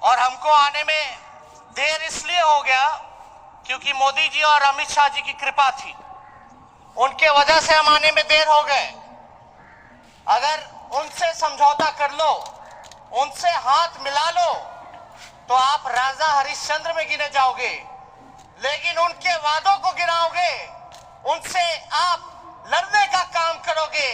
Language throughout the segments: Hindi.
और हमको आने में देर इसलिए हो गया क्योंकि मोदी जी और अमित शाह जी की कृपा थी, उनके वजह से हम आने में देर हो गए। अगर उनसे समझौता कर लो, उनसे हाथ मिला लो तो आप राजा हरिश्चंद्र में गिने जाओगे, लेकिन उनके वादों को गिराओगे, उनसे आप लड़ने का काम करोगे,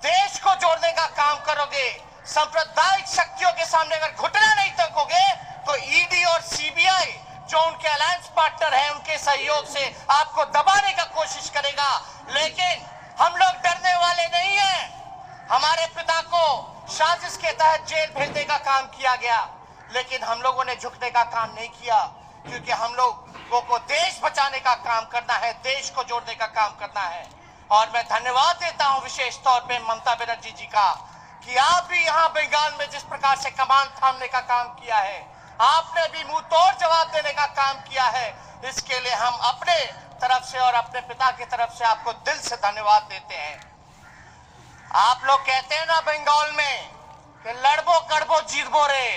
देश को जोड़ने का काम करोगे, सांप्रदायिक शक्तियों के सामने अगर घुटना नहीं टेकोगे तो ईडी और सीबीआई जो उनके अलायंस पार्टनर हैं उनके सहयोग से आपको दबाने का कोशिश करेगा। लेकिन हम लोग डरने वाले नहीं हैं। हमारे पिता को साजिश के तहत जेल भेजने का काम किया गया, लेकिन हम लोगों ने झुकने का काम नहीं किया, क्योंकि हम लोगों को देश बचाने का काम करना है, देश को जोड़ने का काम करना है। और मैं धन्यवाद देता हूं विशेष तौर पे ममता बनर्जी जी का कि आप भी यहाँ बंगाल में जिस प्रकार से कमान थामने का काम किया है, आपने भी मुंह तोड़ जवाब देने का काम किया है। इसके लिए हम अपने तरफ से और अपने पिता की तरफ से आपको दिल से धन्यवाद देते हैं। आप लोग कहते हैं ना बंगाल में कि लड़बो कड़बो जीतबो रे,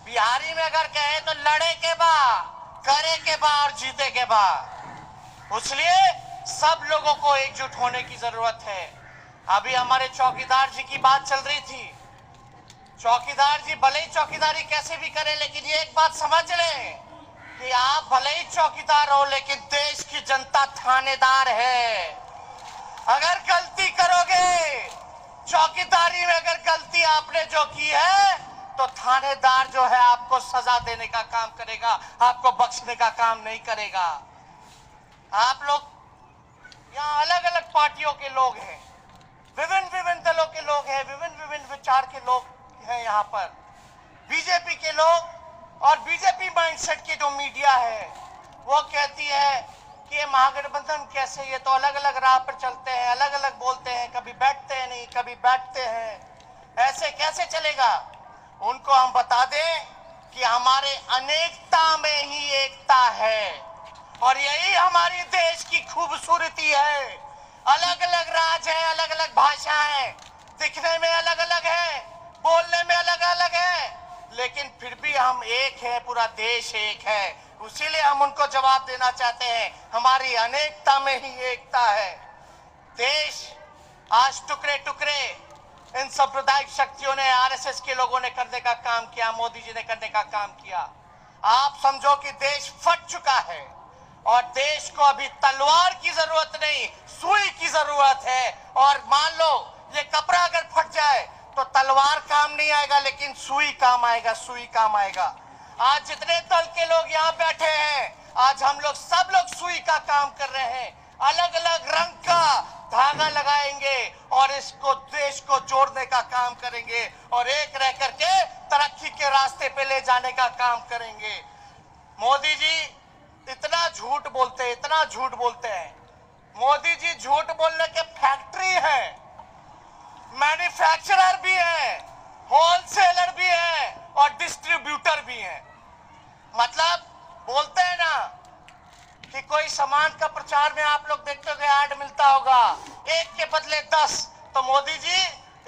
बिहारी में अगर कहे तो लड़े के बा, करे के बा और जीते के बा। इसलिए सब लोगों को एकजुट होने की जरूरत है। अभी हमारे चौकीदार जी की बात चल रही थी। चौकीदार जी भले ही चौकीदारी कैसे भी करें, लेकिन ये एक बात समझ लें कि आप भले ही चौकीदार हो, लेकिन देश की जनता थानेदार है। अगर गलती करोगे, चौकीदारी में अगर गलती आपने जो की है, तो थानेदार जो है आपको सजा देने का काम करेगा, आपको बख्शने का काम नहीं करेगा। आप लोग यहाँ अलग अलग पार्टियों के लोग हैं, विभिन्न विभिन्न दलों के लोग हैं, विभिन्न विभिन्न विचार के लोग हैं यहाँ पर। बीजेपी के लोग और बीजेपी माइंडसेट की जो मीडिया है वो कहती है कि ये महागठबंधन कैसे, ये तो अलग अलग राह पर चलते हैं, अलग अलग बोलते हैं, कभी बैठते हैं नहीं, कभी बैठते हैं, ऐसे कैसे चलेगा। उनको हम बता दें कि हमारे अनेकता में ही एकता है, और यही हमारी देश की खूबसूरती है। अलग अलग राज है, अलग अलग भाषा है, दिखने में अलग अलग है, बोलने में अलग अलग है, लेकिन फिर भी हम एक है, पूरा देश एक है। इसीलिए हम उनको जवाब देना चाहते हैं, हमारी अनेकता में ही एकता है। देश आज टुकड़े टुकड़े इन सांप्रदायिक शक्तियों ने, आरएसएस के लोगों ने करने का काम किया, मोदी जी ने करने का काम किया। आप समझो कि देश फट चुका है, और देश को अभी तलवार की जरूरत नहीं, सुई की जरूरत है। और मान लो ये कपड़ा अगर फट जाए तो तलवार काम नहीं आएगा, लेकिन सुई काम आएगा, सुई काम आएगा। आज जितने दल के लोग यहाँ बैठे हैं, आज हम लोग सब लोग सुई का काम कर रहे हैं, अलग अलग रंग का धागा लगाएंगे और इसको देश को जोड़ने का काम करेंगे, और एक रह करके तरक्की के रास्ते पे ले जाने का काम करेंगे। मोदी जी इतना झूठ बोलते हैं, इतना झूठ बोलते हैं। मोदी जी झूठ बोलने के फैक्ट्री है, मैन्युफैक्चरर भी है, होलसेलर भी है और डिस्ट्रीब्यूटर भी है। मतलब बोलते हैं ना कि कोई सामान का प्रचार में आप लोग देखते हो ऐड मिलता होगा, एक के बदले 10, तो मोदी जी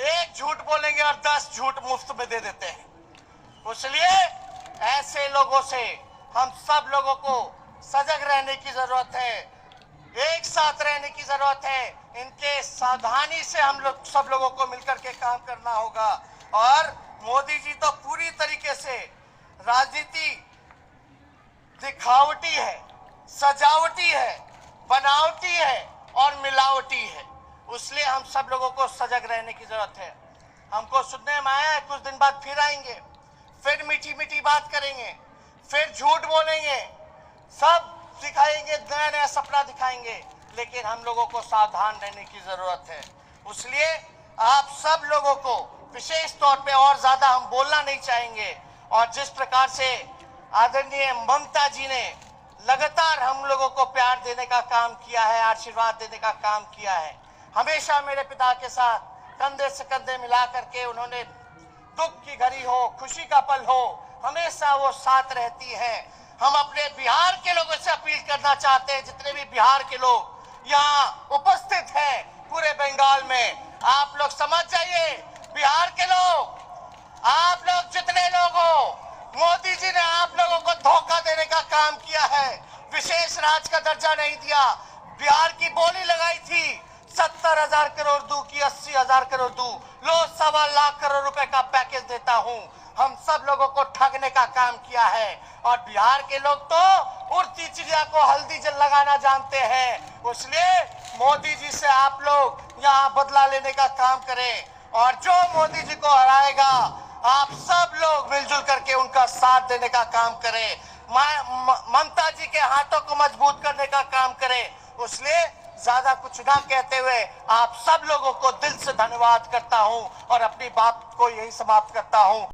एक झूठ बोलेंगे और 10 झूठ मुफ्त में दे देते हैं। इसलिए ऐसे लोगों से हम सब लोगों को सजग रहने की जरूरत है, एक साथ रहने की जरूरत है। इनके सावधानी से हम लोग सब लोगों को मिलकर के काम करना होगा। और मोदी जी तो पूरी तरीके से राजनीति दिखावटी है, सजावटी है, बनावटी है और मिलावटी है। इसलिए हम सब लोगों को सजग रहने की जरूरत है। हमको सुनने में आया है कुछ दिन बाद फिर आएंगे, फिर मीठी मीठी बात करेंगे, फिर झूठ बोलेंगे, सब दिखाएंगे, नया नया सपना दिखाएंगे, लेकिन हम लोगों को सावधान रहने की जरूरत है। इसलिए आप सब लोगों को विशेष तौर पे और ज्यादा हम बोलना नहीं चाहेंगे। और जिस प्रकार से आदरणीय ममता जी ने लगातार हम लोगों को प्यार देने का काम किया है, आशीर्वाद देने का काम किया है, हमेशा मेरे पिता के साथ कंधे से कंधे मिला करके उन्होंने दुख की घड़ी हो, खुशी का पल हो, हमेशा वो साथ रहती है। हम अपने बिहार के लोगों से अपील करना चाहते हैं, जितने भी बिहार के लोग यहाँ उपस्थित हैं पूरे बंगाल में, आप लोग समझ जाइए, बिहार के लोग, आप लोग जितने मोदी जी ने आप लोगों को धोखा देने का काम किया है, विशेष राज्य का दर्जा नहीं दिया। बिहार की बोली लगाई थी 70,000 करोड़ दूं की 80,000 करोड़ दूं, लो 1.25 करोड़ रुपए का पैकेज देता हूं। हम सब लोगों को ठगने का काम किया है और बिहार के लोग तो उड़ती चिड़िया को हल्दी जल लगाना जानते हैं। इसलिए मोदी जी से आप लोग यहाँ बदला लेने का काम करें और जो मोदी जी को हराएगा आप सब लोग मिलजुल करके उनका साथ देने का काम करें, ममता जी के हाथों को मजबूत करने का काम करें। इसलिए ज्यादा कुछ ना कहते हुए आप सब लोगों को दिल से धन्यवाद करता हूं और अपनी बात को यही समाप्त करता हूं।